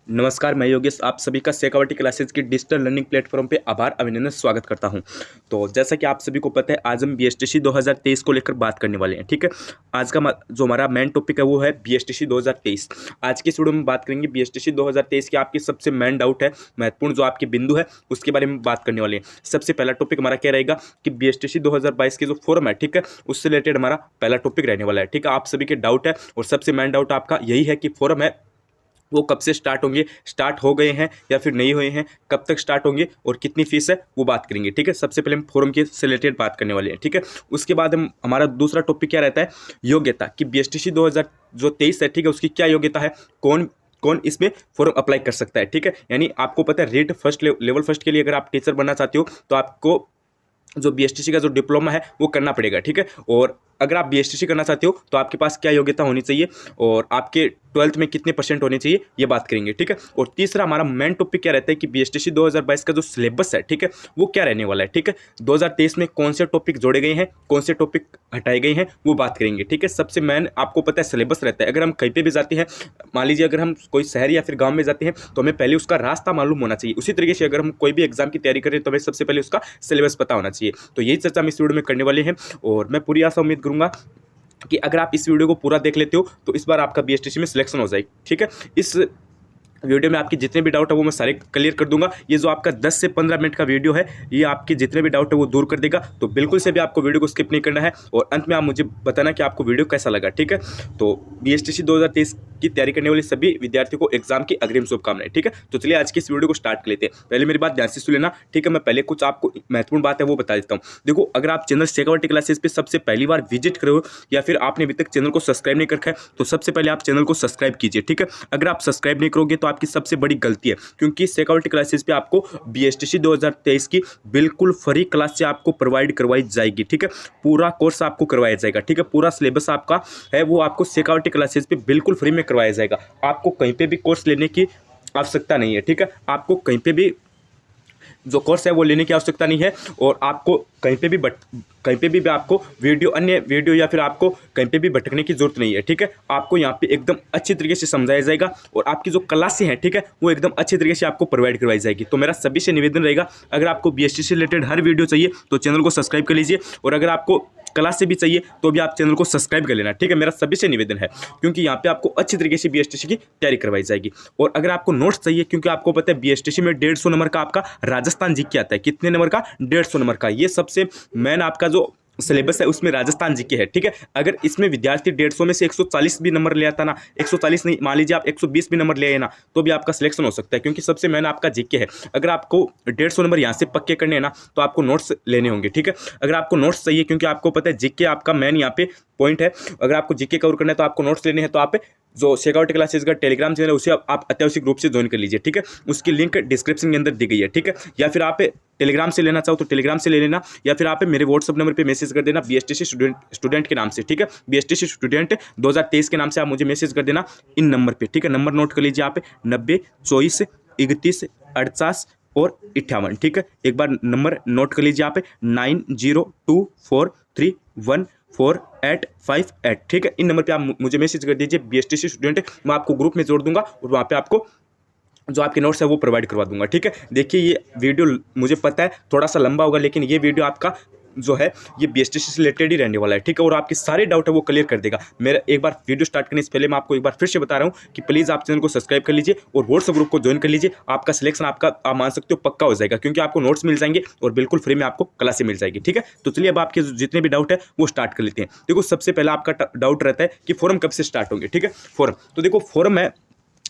नमस्कार, मैं योगेश आप सभी का शेखावटी क्लासेस की डिजिटल लर्निंग प्लेटफॉर्म पे आभार अभिनंदन स्वागत करता हूं। तो जैसा कि आप सभी को पता है, आज हम बीएसटीसी 2023 को लेकर बात करने वाले हैं। ठीक है, आज का जो हमारा मेन टॉपिक है वो है बीएसटीसी 2023। आज की इस वीडियो में बात करेंगे बीएसटीसी 2023 की आपकी सबसे मेन डाउट है, महत्वपूर्ण जो आपके बिंदु है उसके बारे में बात करने वाले हैं। सबसे पहला टॉपिक हमारा क्या रहेगा कि बीएसटीसी 2022 के जो फॉर्म है, ठीक है, उससे रिलेटेड हमारा पहला टॉपिक रहने वाला है। ठीक है, आप सभी के डाउट है और सबसे मेन डाउट आपका यही है कि फॉर्म है वो कब से स्टार्ट होंगे, स्टार्ट हो गए हैं या फिर नहीं हुए हैं, कब तक स्टार्ट होंगे और कितनी फीस है वो बात करेंगे। ठीक है, सबसे पहले हम फोरम के से रिलेटेड बात करने वाले हैं। ठीक है, उसके बाद हम हमारा दूसरा टॉपिक क्या रहता है, योग्यता कि बीएसटीसी 2023 है, ठीक है, उसकी क्या योग्यता है, कौन कौन इसमें फॉर्म अप्लाई कर सकता है। ठीक है, यानी आपको पता है रेट फर्स्ट लेवल फर्स्ट के लिए अगर आप टीचर बनना चाहते हो तो आपको जो बीएसटीसी का जो डिप्लोमा है वो करना पड़ेगा। ठीक है, और अगर आप बीएसटीसी करना चाहते हो तो आपके पास क्या योग्यता होनी चाहिए और आपके 12th में कितने परसेंट होने चाहिए ये बात करेंगे। ठीक है, और तीसरा हमारा मेन टॉपिक क्या रहता है कि बीएसटीसी 2022 का जो सिलेबस है, ठीक है, वो क्या रहने वाला है। ठीक है, 2023 में कौन से टॉपिक जोड़े गए हैं, कौन से टॉपिक हटाए गए हैं वो बात करेंगे। ठीक है, सबसे मेन आपको पता है सिलेबस रहता है। अगर हम कहीं पे भी जाते हैं, मान लीजिए अगर हम कोई शहर या फिर गाँव में जाते हैं तो हमें पहले उसका रास्ता मालूम होना चाहिए। उसी तरीके से अगर हम कोई भी एग्जाम की तैयारी करें तो हमें सबसे पहले उसका सिलेबस पता होना चाहिए। तो यही चर्चा हम इस वीडियो में करने वाले हैं और मैं पूरी आशा उम्मीद करूंगा कि अगर आप इस वीडियो को पूरा देख लेते हो तो इस बार आपका बीएसटीसी में सिलेक्शन हो जाएगी। ठीक है, इस वीडियो में आपके जितने भी डाउट है वो मैं सारे क्लियर कर दूंगा। ये जो आपका 10 से 15 मिनट का वीडियो है ये आपके जितने भी डाउट है वो दूर कर देगा। तो बिल्कुल से भी आपको वीडियो को स्किप नहीं करना है और अंत में आप मुझे बताना कि आपको वीडियो कैसा लगा। ठीक है, तो बीएसटीसी 2023 की तैयारी करने वाले सभी विद्यार्थियों को एग्जाम की अग्रिम शुभकामनाएं। ठीक है, तो चलिए आज की इस वीडियो को स्टार्ट कर लेते हैं। पहले मेरी बात ध्यान से सुन लेना। ठीक है, मैं पहले कुछ आपको महत्वपूर्ण बात है वो बता देता हूँ। देखो, अगर आप चैनल शेखावटी क्लासेस पे सबसे पहली बार विजिट करो या फिर आपने अभी तक चैनल को सब्सक्राइब नहीं कर रखा है तो सबसे पहले आप चैनल को सब्सक्राइब कीजिए। ठीक है, अगर आप सब्सक्राइब नहीं करोगे तो आपकी सबसे बड़ी गलती है, क्योंकि शेखावटी क्लासेस पे आपको बीएसटीसी 2023 की बिल्कुल फ्री क्लास से आपको प्रोवाइड करवाई जाएगी। ठीक है, पूरा कोर्स आपको करवाया जाएगा। ठीक है, पूरा सिलेबस आपका है वो आपको शेखावटी क्लासेस पे बिल्कुल फ्री में करवाया जाएगा। आपको कहीं पे भी कोर्स लेने की आवश्यकता नहीं है। ठीक है, आपको कहीं पे भी जो कोर्स है वो लेने की आवश्यकता नहीं है और आपको कहीं पे भी आपको अन्य वीडियो या फिर आपको कहीं पे भी भटकने की जरूरत नहीं है। ठीक है, आपको यहाँ पे एकदम अच्छी तरीके से समझाया जाएगा और आपकी जो क्लासें हैं, ठीक है, वो एकदम अच्छी तरीके से आपको प्रोवाइड करवाई जाएगी। तो मेरा सभी से निवेदन रहेगा, अगर आपको बीएसटी से रिलेटेड हर वीडियो चाहिए तो चैनल को सब्सक्राइब कर लीजिए और अगर आपको क्लास से भी चाहिए तो भी आप चैनल को सब्सक्राइब कर लेना। ठीक है, मेरा सभी से निवेदन है, क्योंकि यहाँ पे आपको अच्छी तरीके से बीएसटीसी की तैयारी करवाई जाएगी। और अगर आपको नोट्स चाहिए, क्योंकि आपको पता है बीएसटीसी में 150 नंबर का आपका राजस्थान जीके आता है। कितने नंबर का? 150 नंबर का। ये सबसे मेन आपका जो सिलेबस है उसमें राजस्थान जीके है। ठीक है, अगर इसमें विद्यार्थी 150 में से 140 भी नंबर ले आता ना, 140 नहीं, मान लीजिए आप 120 भी नंबर ले आए ना, तो भी आपका सिलेक्शन हो सकता है, क्योंकि सबसे मेन आपका जीके है। अगर आपको 150 नंबर यहाँ से पक्के करने हैं ना तो आपको नोट्स लेने होंगे। ठीक है, अगर आपको नोट्स चाहिए, क्योंकि आपको पता है जीके आपका मेन यहाँ पे पॉइंट है, अगर आपको जीके कवर करना है तो आपको नोट्स लेने हैं तो आप जो शेखावटी क्लासेस का टेलीग्राम चैनल है उसे आप अत्यावश्यक रूप से ज्वाइन कर लीजिए। ठीक है, उसकी लिंक डिस्क्रिप्शन के अंदर दी गई है। ठीक है, या फिर आप टेलीग्राम से लेना चाहो तो टेलीग्राम से ले लेना, या फिर आप मेरे व्हाट्सअप नंबर पे मैसेज कर देना बीएसटीसी स्टूडेंट के नाम से। ठीक है, बीएसटीसी स्टूडेंट 2023 के नाम से आप मुझे मैसेज कर देना इन नंबर पे। ठीक है, नंबर नोट कर लीजिए आप 90 24 31 48 और 58। ठीक है, एक बार नंबर नोट कर लीजिए आप 9024314858। ठीक है, इन नंबर पे आप मुझे मैसेज कर दीजिए बीएसटीसी स्टूडेंट, मैं आपको ग्रुप में जोड़ दूंगा और वहाँ पे आपको जो आपके नोट्स है वो प्रोवाइड करवा दूंगा। ठीक है, देखिए ये वीडियो मुझे पता है थोड़ा सा लंबा होगा, लेकिन ये वीडियो आपका जो है ये बीएसटीसी से रिलेटेड ही रहने वाला है। ठीक है, और आपके सारे डाउट है वो क्लियर कर देगा। मेरा एक बार वीडियो स्टार्ट करने से पहले मैं आपको एक बार फिर से बता रहा हूँ कि प्लीज़ आप चैनल को सब्सक्राइब कर लीजिए और व्हाट्सएप ग्रुप को ज्वाइन कर लीजिए। आपका सिलेक्शन आपका आप मान सकते हो पक्का हो जाएगा, क्योंकि आपको नोट्स मिल जाएंगे और बिल्कुल फ्री में आपको क्लासें मिल जाएगी। ठीक है, तो चलिए अब आपके जितने भी डाउट है वो स्टार्ट कर लेते हैं। देखो, सबसे पहला आपका डाउट रहता है कि फॉर्म कब से स्टार्ट होंगे। ठीक है, फॉर्म तो देखो, फॉर्म है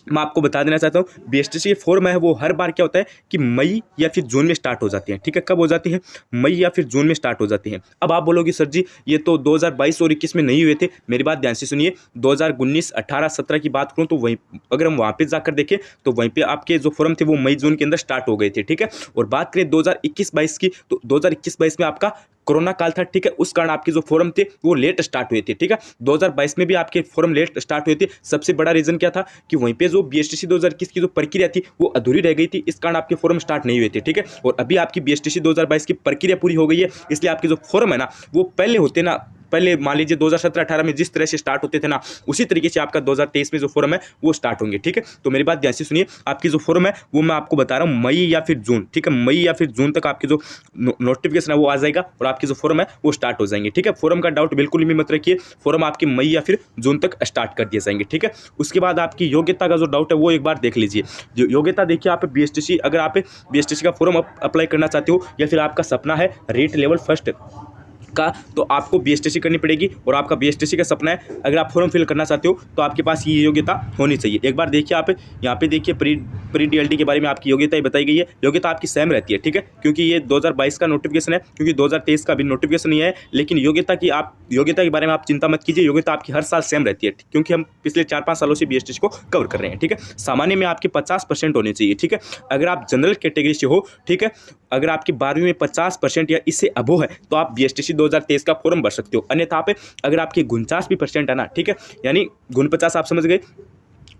मैं आपको बता देना चाहता हूँ, बीएसटीसी के फॉर्म है वो हर बार क्या होता है कि मई या फिर जून में स्टार्ट हो जाती हैं। ठीक है, कब हो जाती है? मई या फिर जून में स्टार्ट हो जाती हैं। अब आप बोलोगे सर जी ये तो 2022 और 21 में नहीं हुए थे। मेरी बात ध्यान से सुनिए, 2019 18 17 की बात करूँ तो वहीं अगर हम वहाँ पे जाकर देखें तो वहीं पे आपके जो फॉर्म थे वो मई जून के अंदर स्टार्ट हो गए थे। ठीक है, और बात करें 2021-22 की तो 2021-22 में आपका कोरोना काल था। ठीक है, उस कारण आपके जो फॉर्म थे वो लेट स्टार्ट हुए थे। ठीक है, 2022 में भी आपके फॉर्म लेट स्टार्ट हुए थे। सबसे बड़ा रीजन क्या था कि वहीं पे जो बीएसटीसी 2021 की जो प्रक्रिया थी वो अधूरी रह गई थी, इस कारण आपके फॉर्म स्टार्ट नहीं हुए थे। ठीक है, और अभी आपकी बीएसटीसी 2022 की प्रक्रिया पूरी हो गई है, इसलिए आपके जो फॉर्म है ना वो पहले होते ना पहले मान लीजिए 2017-18 में जिस तरह से स्टार्ट होते थे ना, उसी तरीके से आपका 2023 में जो फॉर्म है वो स्टार्ट होंगे। ठीक है, तो मेरी बात ध्यान से सुनिए, आपकी जो फॉर्म है वो मैं आपको बता रहा हूँ मई या फिर जून। ठीक है, मई या फिर जून तक आपकी जो नोटिफिकेशन है वो आ जाएगा और आपकी जो फॉर्म है वो स्टार्ट हो जाएंगे। ठीक है, फॉर्म का डाउट बिल्कुल भी मत रखिए, फॉर्म आपकी मई या फिर जून तक स्टार्ट कर दिए जाएंगे। ठीक है, उसके बाद आपकी योग्यता का जो डाउट है वो एक बार देख लीजिए। जो योग्यता देखिए, आप बीएसटीसी, अगर आप बीएसटीसी का फॉर्म अप्लाई करना चाहते हो या फिर आपका सपना है रेट लेवल फर्स्ट का, तो आपको बीएसटीसी करनी पड़ेगी। और आपका बीएसटीसी का सपना है, अगर आप फॉर्म फिल करना चाहते हो तो आपके पास ये योग्यता होनी चाहिए। एक बार देखिए, आप यहाँ पे देखिए प्री डीएलडी के बारे में आपकी योग्यता ही बताई गई है। योग्यता आपकी सेम रहती है। ठीक है, क्योंकि ये 2022 का नोटिफिकेशन है, क्योंकि 2023 का भी नोटिफिकेशन नहीं है। लेकिन योग्यता के बारे में आप चिंता मत कीजिए, योग्यता आपकी हर साल सेम रहती है, क्योंकि हम पिछले 4-5 सालों से बीएसटीसी को कवर कर रहे हैं। ठीक है, सामान्य में आपके 50% होने चाहिए। ठीक है, अगर आप जनरल कैटेगरी से हो, ठीक है, अगर आपकी 12वीं में 50% या इससे अबो है तो आप बीएसटीसी 2023 का फॉर्म भर सकते हो। अन्यथा पे अगर आपकी 49% है ना, ठीक है, यानी 49 आप समझ गए,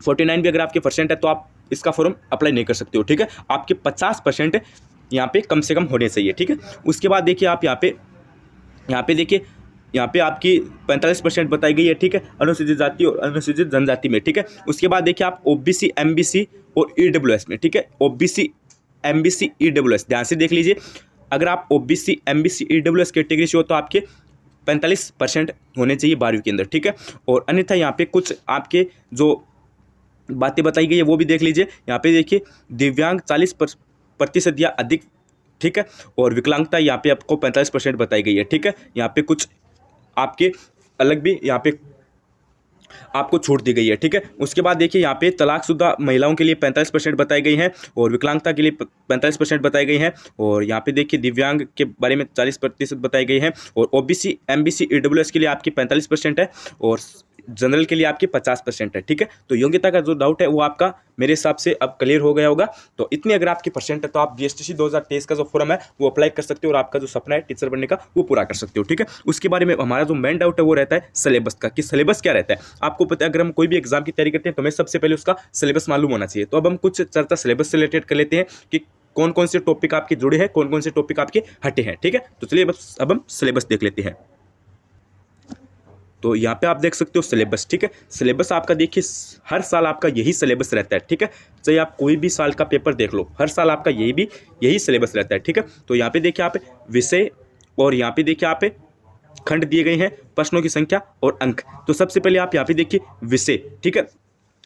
49 भी अगर आपके परसेंट है तो आप इसका फॉर्म अप्लाई नहीं कर सकते हो। ठीक है, आपके 50% यहाँ पे कम से कम होने चाहिए। ठीक है, उसके बाद देखिए, आप यहाँ पे देखिए, यहाँ पे आपकी 45% बताई गई है। ठीक है, अनुसूचित जाति और अनुसूचित जनजाति में। ठीक है, उसके बाद देखिए आप ओबीसी, एमबीसी और ईडब्ल्यूएस में। ठीक है, ओबीसी, एमबीसी, ईडब्ल्यूएस ध्यान से देख लीजिए। अगर आप ओबीसी, एमबीसी, ईडब्ल्यूएस कैटेगरी से हो तो आपके 45% होने चाहिए 12वीं के अंदर। ठीक है, और अन्यथा यहाँ पे कुछ आपके जो बातें बताई गई है वो भी देख लीजिए। यहाँ पे देखिए, दिव्यांग 40% या अधिक। ठीक है, और विकलांगता यहाँ पे आपको 45% बताई गई है। ठीक है, यहाँ पे कुछ आपके अलग भी यहाँ पे आपको छूट दी गई है। ठीक है, उसके बाद देखिए, यहाँ पे तलाकशुदा महिलाओं के लिए 45% बताई गई हैं और विकलांगता के लिए 45% बताई गई हैं। और यहाँ पे देखिए, दिव्यांग के बारे में 40% बताई गई हैं। और ओबीसी, एमबीसी, ईडब्ल्यूएस के लिए आपकी 45% है और जनरल के लिए आपकी 50% है। ठीक है, तो योग्यता का जो डाउट है वो आपका मेरे हिसाब से अब क्लियर हो गया होगा। तो इतनी अगर आपकी परसेंट है तो आप बीएसटीसी 2023 का जो फॉर्म है वो अप्लाई कर सकते हो और आपका जो सपना है टीचर बनने का वो पूरा कर सकते हो। ठीक है, उसके बारे में हमारा जो मेन डाउट है वो रहता है सिलेबस का, कि सिलेबस क्या रहता है। आपको पता है, अगर हम कोई भी एग्जाम की तैयारी करते हैं तो हमें सबसे पहले उसका सिलेबस मालूम होना चाहिए। तो अब हम कुछ चर्चा सिलेबस से रिलेटेड कर लेते हैं कि कौन कौन से टॉपिक आपके जुड़े हैं, कौन कौन से टॉपिक आपके हटे हैं। ठीक है, तो चलिए अब हम सिलेबस देख लेते हैं। तो यहाँ पे आप देख सकते हो सिलेबस। ठीक है, सिलेबस आपका देखिए, हर साल आपका यही सिलेबस रहता है। ठीक है, चाहे आप कोई भी साल का पेपर देख लो, हर साल आपका यही सिलेबस रहता है। ठीक है, तो यहाँ पे देखिए आप विषय और यहाँ पे देखिए आप खंड दिए गए हैं, प्रश्नों की संख्या और अंक। तो सबसे पहले आप यहाँ पे देखिए विषय। ठीक है,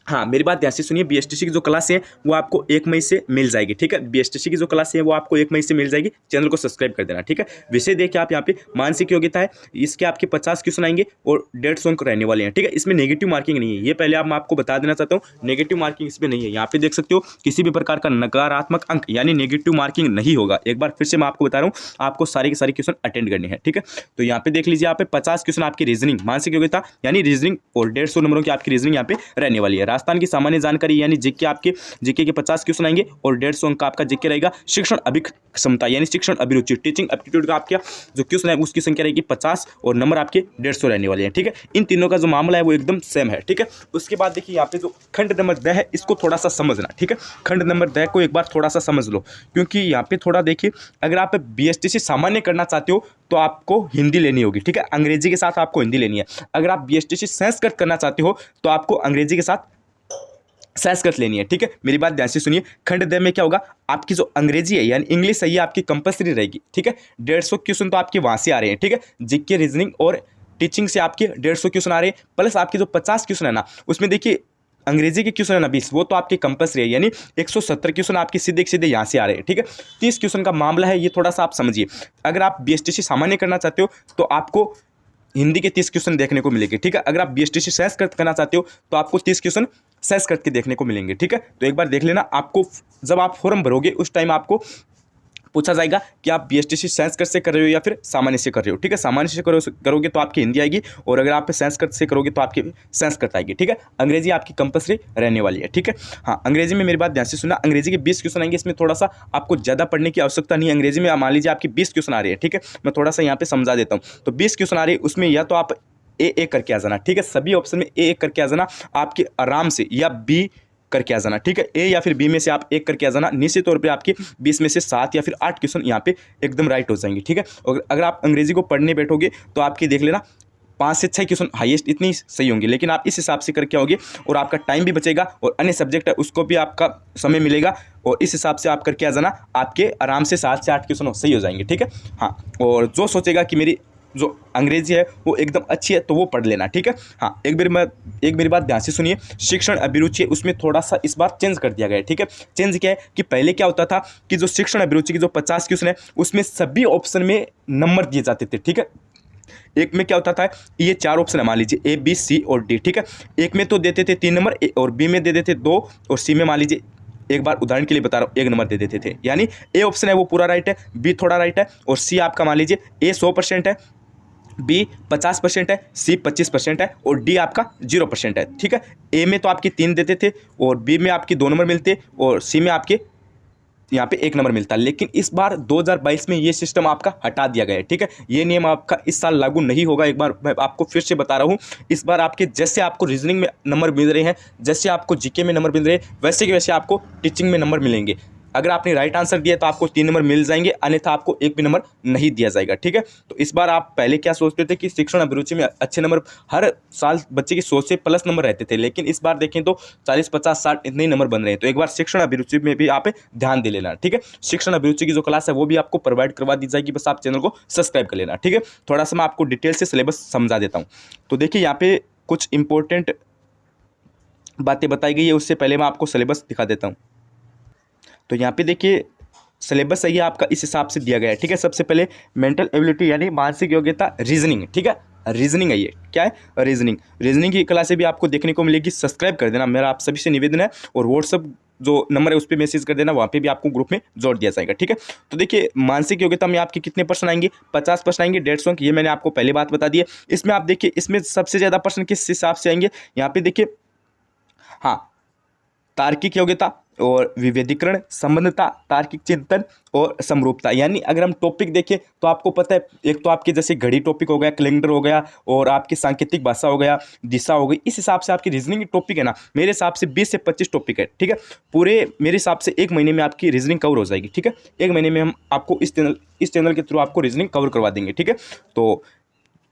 हाँ, मेरी बात ध्यान से सुनिए, बीएसटीसी की जो क्लासें हैं वो आपको 1 मई से मिल जाएगी। ठीक है, बीएसटीसी की जो क्लासें हैं वो आपको 1 मई से मिल जाएगी। चैनल को सब्सक्राइब कर देना। ठीक है, विषय देखिए आप यहाँ पे मानसिक योग्यता है, इसके आपके 50 क्वेश्चन आएंगे और 150 अंक रहने वाले हैं। ठीक है, इसमें नेगेटिव मार्किंग नहीं है, ये पहले मैं आपको बता देना चाहता हूँ, नेगेटिव मार्किंग इसमें नहीं है। यहाँ पे देख सकते हो, किसी भी प्रकार का नकारात्मक अंक यानी नेगेटिव मार्किंग नहीं होगा। एक बार फिर से मैं आपको बता रहा हूँ, आपको सारे के सारे क्वेश्चन अटेंड करने हैं। ठीक है, तो यहाँ पे देख लीजिए, आप 50 क्वेश्चन आपकी रीजनिंग, मानसिक योग्यता यानी रीजनिंग और 150 नंबरों की आपकी रीजनिंग यहाँ पे रहने वाली है। राजस्थान की सामान्य जानकारी यानी जीके, आपके जीके के 50 क्वेश्चन आएंगे और 150 अंक का आपका जीके रहेगा। शिक्षण अभिक्षमता यानी शिक्षण अभिरुचि, टीचिंग एप्टीट्यूड का आपका जो क्वेश्चन है उसकी संख्या रहेगी 50 और नंबर आपके 150 रहने वाले हैं। ठीक है, इन तीनों का जो मामला है वो एकदम सेम है। ठीक है, उसके बाद देखिए, यहाँ पे जो खंड नंबर 10 है इसको थोड़ा सा समझना। ठीक है, खंड नंबर 10 को एक बार थोड़ा सा समझ लो, क्योंकि यहाँ पे थोड़ा देखिए, अगर आप बीएसटीसी सामान्य करना चाहते हो तो आपको हिंदी लेनी होगी। ठीक है, अंग्रेजी के साथ आपको हिंदी लेनी है। अगर आप बीएसटीसी संस्कृत करना चाहते हो तो आपको अंग्रेजी के साथ संस्कृत लेनी है। ठीक है, मेरी बात ध्यान से सुनिए, खंड 10 में क्या होगा, आपकी जो अंग्रेजी है यानी इंग्लिश है ये आपकी कंपलसरी रहेगी। ठीक है, 150 क्वेश्चन तो आपके वहाँ से आ रहे हैं। ठीक है, जीके, रीजनिंग और टीचिंग से आपके 150 क्वेश्चन आ रहे हैं, प्लस आपके जो 50 क्वेश्चन है ना, उसमें देखिए अंग्रेजी के क्वेश्चन है ना 20, वो तो आपके कंपलसरी है, यानी 170 क्वेश्चन आपके सीधे यहाँ से आ रहे हैं। ठीक है, 30 क्वेश्चन का मामला है, ये थोड़ा सा आप समझिए। अगर आप बीएसटीसी सामान्य करना चाहते हो तो आपको हिंदी के 30 क्वेश्चन देखने को मिलेंगे। ठीक है, अगर आप बीएसटीसी संस्कृत करना चाहते हो तो आपको 30 क्वेश्चन संस्कृत के देखने को मिलेंगे। ठीक है, तो एक बार देख लेना, आपको जब आप फॉर्म भरोगे उस टाइम आपको पूछा जाएगा कि आप बीएसटीसी संस्कृत से कर रहे हो या फिर सामान्य से कर रहे हो। ठीक है, सामान्य से करोगे तो आपकी हिंदी आएगी और अगर आप संस्कृत से करोगे तो आपकी संस्कृत आएगी। ठीक है, अंग्रेजी आपकी कंपलसरी रहने वाली है। ठीक है, हाँ, अंग्रेजी में मेरी बात ध्यान से सुनना, अंग्रेजी के 20 क्वेश्चन आएंगे, इसमें थोड़ा सा आपको ज़्यादा पढ़ने की आवश्यकता नहीं है। अंग्रेजी में मान लीजिए आपकी 20 क्वेश्चन आ रही है। ठीक है, मैं थोड़ा सा यहाँ पे समझा देता हूँ। तो 20 क्वेश्चन आ रही है, उसमें या तो आप ए करके आ जाना। ठीक है, सभी ऑप्शन में ए करके आ जाना आपके आराम से, या बी करके आ जाना। ठीक है, ए या फिर बी में से आप एक करके आ जाना, निश्चित तौर पे आपके 20 में से 7 या फिर 8 क्वेश्चन यहाँ पे एकदम राइट हो जाएंगे। ठीक है, और अगर आप अंग्रेजी को पढ़ने बैठोगे तो आपकी देख लेना 5 से 6 क्वेश्चन हाईएस्ट इतनी सही होंगे, लेकिन आप इस हिसाब से करके आओगे और आपका टाइम भी बचेगा और अन्य सब्जेक्ट है उसको भी आपका समय मिलेगा, और इस हिसाब से आप करके आ जाना, आपके आराम से 7 से 8 क्वेश्चन सही हो जाएंगे, ठीक है। हाँ, और जो सोचेगा कि मेरी जो अंग्रेजी है वो एकदम अच्छी है तो वो पढ़ लेना, ठीक है। हाँ, एक मेरी बात ध्यान से सुनिए, शिक्षण अभिरुचि है उसमें थोड़ा सा इस बार चेंज कर दिया गया है, ठीक है। चेंज क्या है कि पहले क्या होता था कि जो शिक्षण अभिरुचि की जो 50 क्वेश्चन है उसमें सभी ऑप्शन में नंबर दिए जाते थे, ठीक है। एक में क्या होता था, ये 4 ऑप्शन है मान लीजिए A B C और D, ठीक है। एक में तो देते थे 3 नंबर, और B में दे देते 2, और C में मान लीजिए, एक बार उदाहरण के लिए बता रहा हूँ, 1 नंबर दे देते थे। यानी A ऑप्शन है वो पूरा राइट है, B थोड़ा राइट है, और C आपका मान लीजिए A 100% है, B 50% है, C 25% है, और D आपका 0% है, ठीक है। A में तो आपकी 3 देते थे, और B में आपकी 2 नंबर मिलते, और C में आपके यहाँ पे 1 नंबर मिलता है। लेकिन इस बार 2022 में ये सिस्टम आपका हटा दिया गया है, ठीक है। ये नियम आपका इस साल लागू नहीं होगा। एक बार मैं आपको फिर से बता रहा हूँ, इस बार आपके जैसे आपको रीजनिंग में नंबर मिल रहे हैं, जैसे आपको जीके में नंबर मिल रहे हैं, वैसे के वैसे आपको टीचिंग में नंबर मिलेंगे। अगर आपने राइट आंसर दिया तो आपको 3 नंबर मिल जाएंगे, अन्यथा आपको 1 भी नंबर नहीं दिया जाएगा, ठीक है। तो इस बार आप पहले क्या सोचते थे कि शिक्षण अभिरुचि में अच्छे नंबर हर साल बच्चे की 100 से प्लस नंबर रहते थे, लेकिन इस बार देखें तो 40 50 60 इतने ही नंबर बन रहे हैं। तो एक बार शिक्षण अभिरुचि में भी आप ध्यान दे लेना, ठीक है। शिक्षण अभिरुचि की जो क्लास है वो भी आपको प्रोवाइड करवा दी जाएगी, बस आप चैनल को सब्सक्राइब कर लेना, ठीक है। थोड़ा सा मैं आपको डिटेल से सिलेबस समझा देता हूँ। तो देखिए यहाँ पे कुछ इंपॉर्टेंट बातें बताई गई है, उससे पहले मैं आपको सिलेबस दिखा देता हूँ। तो यहाँ पे देखिए सिलेबस सही है आपका, इस हिसाब से दिया गया है, ठीक है। सबसे पहले मेंटल एबिलिटी यानी मानसिक योग्यता, रीजनिंग, ठीक है। रीजनिंग है, ये क्या है, रीजनिंग की क्लासें भी आपको देखने को मिलेगी। सब्सक्राइब कर देना, मेरा आप सभी से निवेदन है, और व्हाट्सअप जो नंबर है उस पर मैसेज कर देना, वहाँ पे भी आपको ग्रुप में जोड़ दिया जाएगा, ठीक है। तो देखिए मानसिक योग्यता में आपके कितने पर्सन आएंगे, 50% आएंगे, 150 अंक, ये मैंने आपको पहले बात बता दी है। इसमें आप देखिए इसमें सबसे ज़्यादा पर्सन किस हिसाब से आएंगे, यहाँ पे देखिए, हाँ, तार्किक योग्यता और विभेदीकरण, संबंधता, तार्किक चिंतन और समरूपता। यानी अगर हम टॉपिक देखें तो आपको पता है, एक तो आपके जैसे घड़ी टॉपिक हो गया, कैलेंडर हो गया, और आपकी सांकेतिक भाषा हो गया, दिशा हो गई। इस हिसाब से आपकी रीजनिंग टॉपिक है ना, मेरे हिसाब से 20 से 25 टॉपिक है, ठीक है। पूरे मेरे हिसाब से 1 महीने में आपकी रीजनिंग कवर हो जाएगी, ठीक है। 1 महीने में हम आपको इस चैनल के थ्रू आपको रीजनिंग कवर करवा देंगे, ठीक है। तो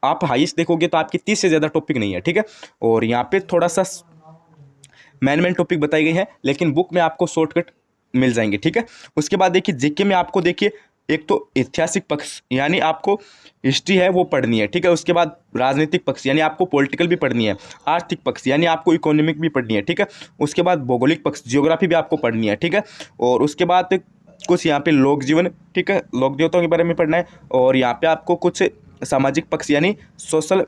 आप हाईएस्ट देखोगे तो आपकी 30 से ज़्यादा टॉपिक नहीं है, ठीक है। और यहाँ पे थोड़ा सा मैन टॉपिक बताई गई है, लेकिन बुक में आपको शॉर्टकट मिल जाएंगे, ठीक है। उसके बाद देखिए जीके में आपको देखिए एक तो ऐतिहासिक पक्ष यानी आपको हिस्ट्री है वो पढ़नी है, ठीक है। उसके बाद राजनीतिक पक्ष यानी आपको पॉलिटिकल भी पढ़नी है, आर्थिक पक्ष यानी आपको इकोनॉमिक भी पढ़नी है, ठीक है। उसके बाद भौगोलिक पक्ष जियोग्राफी भी आपको पढ़नी है, ठीक है। और उसके बाद कुछ यहाँ पे लोक जीवन, ठीक है, लोक देवताओं के बारे में पढ़ना है। और यहाँ पे आपको कुछ सामाजिक पक्ष यानी सोशल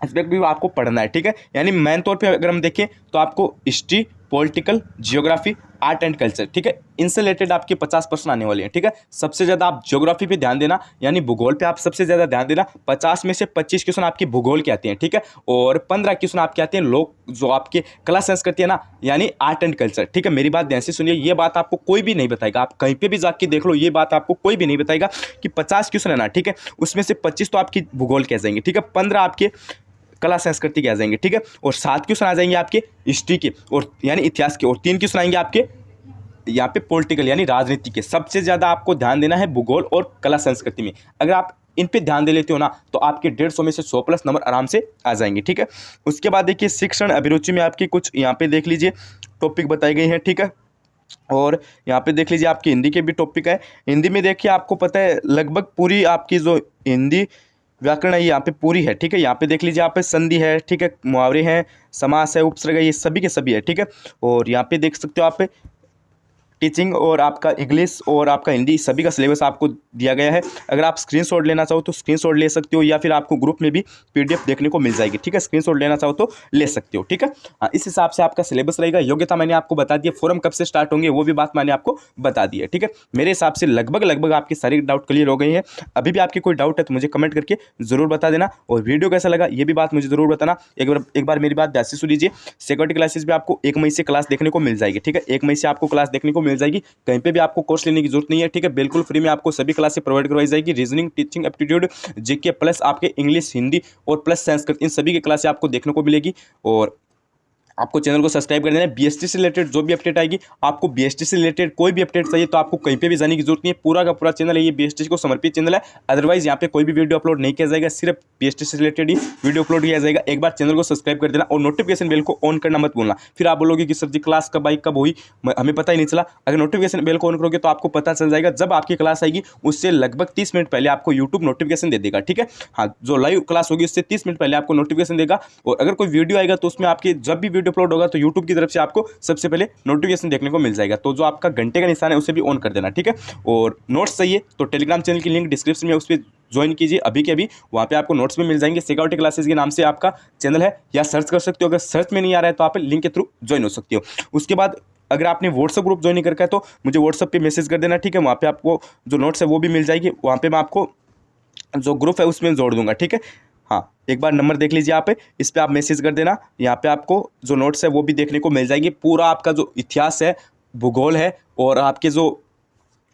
एस्पेक्ट भी आपको पढ़ना है, ठीक है। यानी मेन तौर पे अगर हम देखें तो आपको history, political, geography, art and culture, ठीक है, इनसे रिलेटेड आपके 50% आने वाले हैं, ठीक है। सबसे ज़्यादा आप ज्योग्राफी पे ध्यान देना, यानी भूगोल पे आप सबसे ज़्यादा ध्यान देना। 50 में से 25 क्वेश्चन आपके भूगोल के आते हैं, ठीक है। और 15 क्वेश्चन आपके आते हैं लोग जो आपके कला संस्कृति है ना, यानी आर्ट एंड कल्चर, ठीक है। मेरी बात ध्यान से सुनिए, ये बात आपको कोई भी नहीं बताएगा, आप कहीं पर भी जाके देख लो, ये बात आपको कोई भी नहीं बताएगा कि 50 क्वेश्चन है ना, ठीक है, उसमें से 25 तो आपकी भूगोल के आ जाएंगे, ठीक है, 15 आपके कला संस्कृति के आ जाएंगे, ठीक है। और 7 क्वेश्चन आ जाएंगे आपके हिस्ट्री के और यानी इतिहास के, और 3 क्वेश्चन आएंगे आपके यहाँ पे पॉलिटिकल यानी राजनीति के। सबसे ज़्यादा आपको ध्यान देना है भूगोल और कला संस्कृति में। अगर आप इन पे ध्यान दे लेते हो ना तो आपके 150 में से 100 प्लस नंबर आराम से आ जाएंगे, ठीक है। उसके बाद देखिए शिक्षण अभिरुचि में आपकी कुछ यहाँ पे देख लीजिए टॉपिक बताई गई हैं, ठीक है। और यहाँ पे देख लीजिए आपकी हिंदी के भी टॉपिक है। हिंदी में देखिए आपको पता है लगभग पूरी आपकी जो हिंदी व्याकरण है यहाँ पे पूरी है, ठीक है। यहाँ पे देख लीजिए आप संधि है, ठीक है, मुहावरे हैं, समास है, उपसर्ग है, ये सभी के सभी है, ठीक है। और यहाँ पे देख सकते हो आप टीचिंग और आपका इंग्लिश और आपका हिंदी सभी का सिलेबस आपको दिया गया है। अगर आप स्क्रीनशॉट लेना चाहो तो स्क्रीनशॉट ले सकते हो, या फिर आपको ग्रुप में भी पीडीएफ देखने को मिल जाएगी, ठीक है। स्क्रीनशॉट लेना चाहो तो ले सकते हो, ठीक है। हाँ, इस हिसाब से आपका सिलेबस रहेगा। योग्यता मैंने आपको बता दी है, फॉर्म कब से स्टार्ट होंगे वो भी बात मैंने आपको बता दी है, ठीक है। मेरे हिसाब से लगभग आपके सारे डाउट क्लियर हो गए हैं। अभी भी आपके कोई डाउट है तो मुझे कमेंट करके जरूर बता देना, और वीडियो कैसा लगा ये भी बात मुझे जरूर बताना। एक बार मेरी बात ध्यान से सुन लीजिए, सिक्योरिटी क्लासेस भी आपको 1 मई से क्लास देखने को मिल जाएगी, ठीक है। 1 मई से आपको क्लास देखने को मिल जाएगी, कहीं पे भी आपको कोर्स लेने की जरूरत नहीं है, ठीक है। बिल्कुल फ्री में आपको सभी क्लासेस प्रोवाइड करवाई जाएगी। Reasoning, teaching aptitude, GK plus आपके इंग्लिश, हिंदी और प्लस संस्कृत, इन सभी की क्लासेस आपको देखने को मिलेगी। और आपको चैनल को सब्सक्राइब कर देना है। बीएसटी से रिलेटेड जो भी अपडेट आएगी, आपको बीएसटी से रिलेटेड कोई भी अपडेट चाहिए तो आपको कहीं पे भी जाने की जरूरत नहीं है। पूरा का पूरा चैनल है ये बीएसटी को समर्पित चैनल है। अदरवाइज यहाँ पे कोई भी वीडियो अपलोड नहीं किया जाएगा, सिर्फ बीएसटी से रिलेटेड ही वीडियो अपलोड किया जाएगा। एक बार चैनल को सब्सक्राइब कर देना और नोटिफिकेशन बेल को ऑन करना मत भूलना। फिर आप बोलोगे कि सर जी क्लास कब आई कब हुई, हमें पता ही नहीं चला। अगर नोटिफिकेशन बेल को ऑन करोगे तो आपको पता चल जाएगा जब आपकी क्लास आएगी, उससे लगभग 30 मिनट पहले आपको यूट्यूब नोटिफिकेशन दे देगा। ठीक है, हाँ, जो लाइव क्लास होगी उससे 30 मिनट पहले आपको नोटिफिकेशन देगा। और अगर कोई वीडियो आएगा तो उसमें आपके जब भी वीडियो अपलोड होगा तो यूट्यूब की तरफ से आपको सबसे पहले नोटिफिकेशन देखने को मिल जाएगा। तो जो आपका घंटे का निशान है उसे भी ऑन कर देना। ठीक है, और नोट्स चाहिए तो टेलीग्राम चैनल की लिंक डिस्क्रिप्शन में, उस पर ज्वाइन कीजिए अभी के अभी। वहाँ पे आपको नोट्स भी मिल जाएंगे। सिक्योरिटी क्लासेस के नाम से आपका चैनल है, या सर्च कर सकते हो। अगर सर्च में नहीं आ रहा है तो आप लिंक के थ्रू ज्वाइन हो सकते हो। उसके बाद अगर आपने व्हाट्सएप ग्रुप ज्वाइन नहीं कर रखा है तो मुझे व्हाट्सएप पे मैसेज कर देना। ठीक है, वहाँ पे आपको जो नोट्स है वो भी मिल जाएगी। वहाँ पे मैं आपको जो ग्रुप है उसमें जोड़ दूंगा। ठीक है, हाँ, एक बार नंबर देख लीजिए, यहाँ पे इस पर आप मैसेज कर देना। यहाँ पे आपको जो नोट्स है वो भी देखने को मिल जाएंगे। पूरा आपका जो इतिहास है, भूगोल है, और आपके जो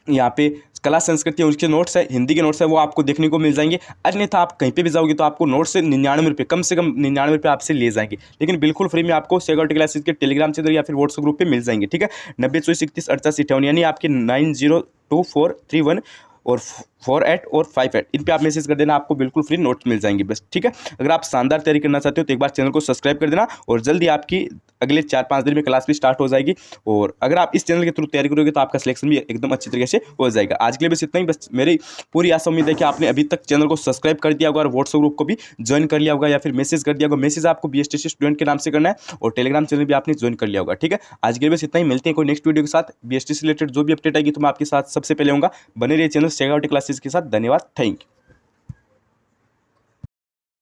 यहाँ पे कला संस्कृति है उसके नोट्स है, हिंदी के नोट्स है, वो आपको देखने को मिल जाएंगे। अन्यथा आप कहीं पे भी जाओगे तो आपको नोट्स से 99 रुपये, कम से कम 99 रुपये आपसे ले जाएंगे। लेकिन बिल्कुल फ्री में आपको सिक्योरिटी क्लासेस के टेलीग्राम चैनल या फिर व्हाट्सएप ग्रुप पे मिल जाएंगे। ठीक है, 9024318858, यानी आपके 902431 और 48 और 58, इन पे आप मैसेज कर देना, आपको बिल्कुल फ्री नोट्स मिल जाएंगे बस। ठीक है, अगर आप शानदार तैयारी करना चाहते हो तो एक बार चैनल को सब्सक्राइब कर देना, और जल्दी आपकी अगले 4-5 दिन में क्लास भी स्टार्ट हो जाएगी। और अगर आप इस चैनल के थ्रू तैयारी करोगे तो आपका सिलेक्शन भी एकदम अच्छी तरीके से हो जाएगा। आज के लिए बस इतना ही। बस मेरी पूरी आशा उम्मीद है कि आपने अभी तक चैनल को सब्सक्राइब कर दिया होगा और व्हाट्सएप ग्रुप को भी ज्वाइन कर लिया होगा, या फिर मैसेज कर दिया होगा। मैसेज आपको बीएसटीसी स्टूडेंट के नाम से करना है, और टेलीग्राम चैनल भी आपने ज्वाइन कर लिया होगा। ठीक है, आज के लिए बस इतना ही। मिलते हैं कोई नेक्स्ट वीडियो के साथ। बीएसटी से रिलेटेड जो भी अपडेट आएगी तो मैं आपके साथ सबसे पहले होगा। बने रहिए चैनल सिक्योरिटी क्लासेस के साथ। धन्यवाद, थैंक यू।